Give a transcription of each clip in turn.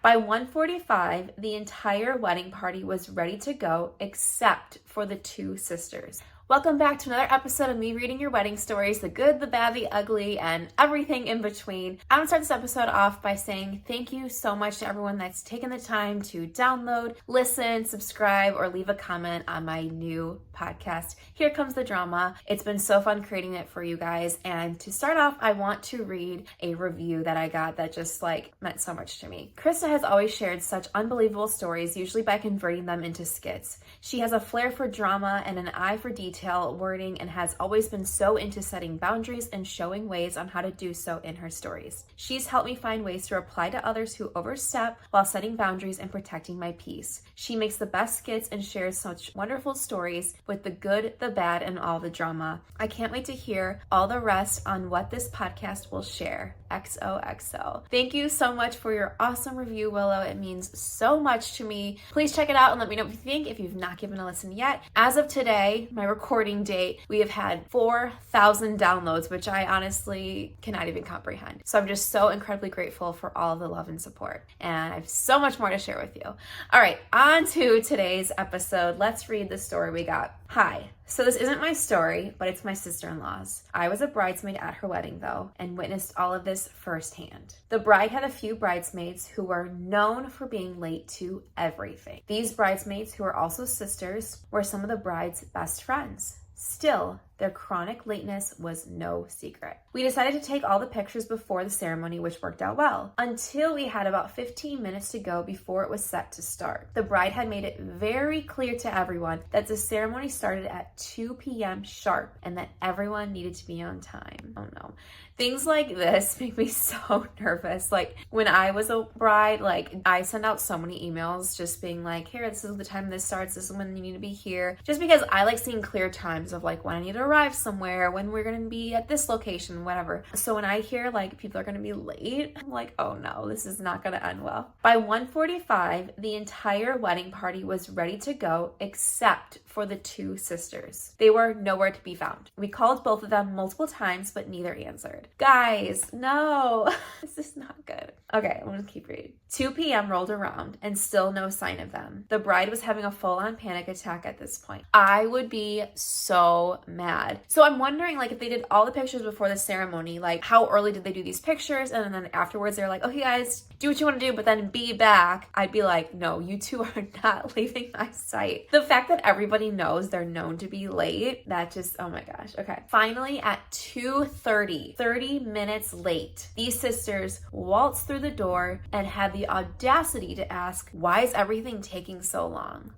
By 1:45, the entire wedding party was ready to go except for the two sisters. Welcome back to another episode of me reading your wedding stories, the good, the bad, the ugly, and everything in between. I'm gonna start this episode off by saying thank you so much to everyone that's taken the time to download, listen, subscribe, or leave a comment on my new podcast, Here Comes the Drama. It's been so fun creating it for you guys. And to start off, I want to read a review that I got that just meant so much to me. Christa has always shared such unbelievable stories, usually by converting them into skits. She has a flair for drama and an eye for detail, wording, and has always been so into setting boundaries and showing ways on how to do so in her stories. She's helped me find ways to reply to others who overstep while setting boundaries and protecting my peace. She makes the best skits and shares such wonderful stories with the good, the bad, and all the drama. I can't wait to hear all the rest on what this podcast will share. XOXO. Thank you so much for your awesome review, Willow. It means so much to me. Please check it out and let me know what you think if you've not given a listen yet. As of today, my recording date, we have had 4,000 downloads, which I honestly cannot even comprehend. So I'm just so incredibly grateful for all of the love and support. And I have so much more to share with you. All right, on to today's episode. Let's read the story we got. Hi. So this isn't my story, but it's my sister-in-law's. I was a bridesmaid at her wedding though, and witnessed all of this firsthand. The bride had a few bridesmaids who were known for being late to everything. These bridesmaids, who are also sisters, were some of the bride's best friends. Still, their chronic lateness was no secret. We decided to take all the pictures before the ceremony, which worked out well, until we had about 15 minutes to go before it was set to start. The bride had made it very clear to everyone that the ceremony started at 2 p.m. sharp and that everyone needed to be on time. Oh no. Things like this make me so nervous. When I was a bride, I send out so many emails just being like, here, this is the time this starts, this is when you need to be here. Just because I like seeing clear times of when I need to arrive somewhere, when we're gonna be at this location, whatever. So when I hear people are gonna be late, I'm like, oh no, this is not gonna end well. By 1:45, the entire wedding party was ready to go except for the two sisters. They were nowhere to be found. We called both of them multiple times, but neither answered. Guys, no, this is not good. Okay, I'm gonna keep reading. 2 p.m. rolled around and still no sign of them. The bride was having a full-on panic attack at this point. I would be so mad. So I'm wondering if they did all the pictures before the ceremony, how early did they do these pictures? And then afterwards they're like, okay guys, do what you want to do, but then be back. I'd be like, no, you two are not leaving my sight. The fact that everybody knows they're known to be late, that just, oh my gosh. Okay. Finally at 2:30, 30 minutes late, these sisters waltzed through the door and had the audacity to ask, why is everything taking so long?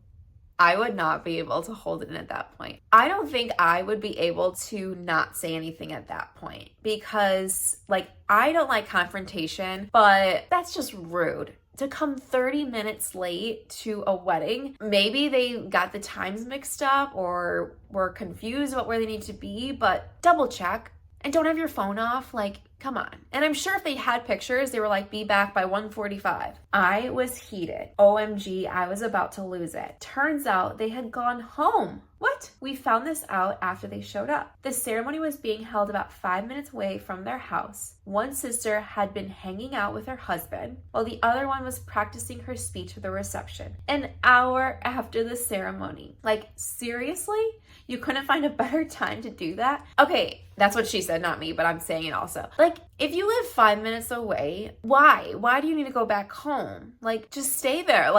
I would not be able to hold it in at that point. I don't think I would be able to not say anything at that point because I don't like confrontation, but that's just rude. To come 30 minutes late to a wedding, maybe they got the times mixed up or were confused about where they need to be, but double check and don't have your phone off. Come on. And I'm sure if they had pictures, they were be back by 1:45. I was heated. OMG, I was about to lose it. Turns out they had gone home. What? We found this out after they showed up. The ceremony was being held about 5 minutes away from their house. One sister had been hanging out with her husband, while the other one was practicing her speech for the reception. An hour after the ceremony. Seriously? You couldn't find a better time to do that? Okay, that's what she said, not me, but I'm saying it also. If you live 5 minutes away, why? Why do you need to go back home? Just stay there.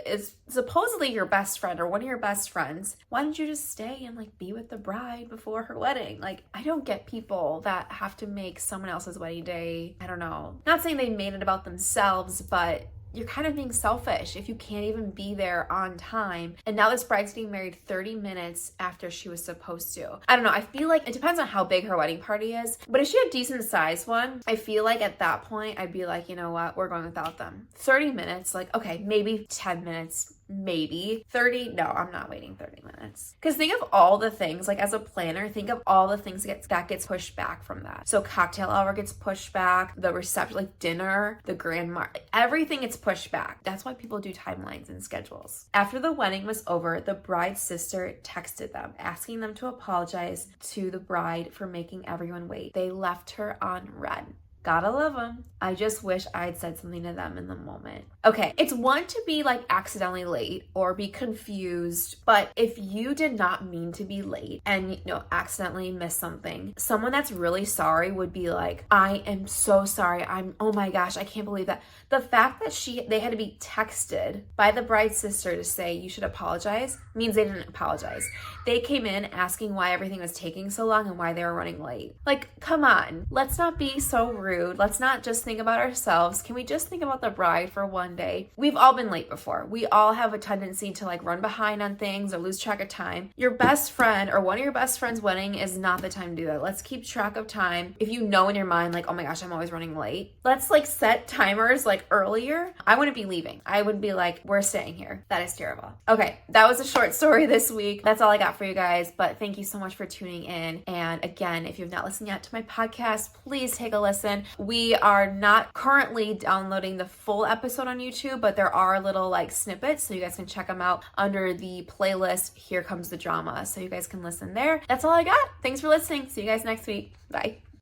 It's supposedly your best friend or one of your best friends. Why don't you just stay and be with the bride before her wedding? I don't get people that have to make someone else's wedding day, I don't know. Not saying they made it about themselves, but you're kind of being selfish if you can't even be there on time. And now this bride's getting married 30 minutes after she was supposed to. I don't know. I feel like it depends on how big her wedding party is. But if she had a decent sized one, I feel like at that point, I'd be like, you know what? We're going without them. 30 minutes, okay, maybe 10 minutes. Maybe 30. No, I'm not waiting 30 minutes. Because think of all the things, as a planner, think of all the things that gets pushed back from that. So cocktail hour gets pushed back, the reception, dinner, the grand everything gets pushed back. That's why people do timelines and schedules. After the wedding was over, the bride's sister texted them, asking them to apologize to the bride for making everyone wait. They left her on red. Gotta love them. I just wish I'd said something to them in the moment. Okay, it's one to be like accidentally late or be confused, but if you did not mean to be late and accidentally missed something, someone that's really sorry would be like, I am so sorry. Oh my gosh, I can't believe that. The fact that they had to be texted by the bride's sister to say you should apologize means they didn't apologize. They came in asking why everything was taking so long and why they were running late. Like, come on, let's not be so rude. Let's not just think about ourselves. Can we just think about the bride for one day? We've all been late before. We all have a tendency to like run behind on things or lose track of time. Your best friend or one of your best friend's wedding is not the time to do that. Let's keep track of time. If you know in your mind, like, oh my gosh, I'm always running late, let's like set timers like earlier. I wouldn't be leaving. I would be like, we're staying here. That is terrible. Okay, that was a short story this week. That's all I got for you guys, but thank you so much for tuning in. And again, if you've not listened yet to my podcast, please take a listen. We are not currently downloading the full episode on YouTube, but there are little like snippets, so you guys can check them out under the playlist Here Comes the Drama, so you guys can listen there. That's all I got. Thanks for listening. See you guys next week. Bye.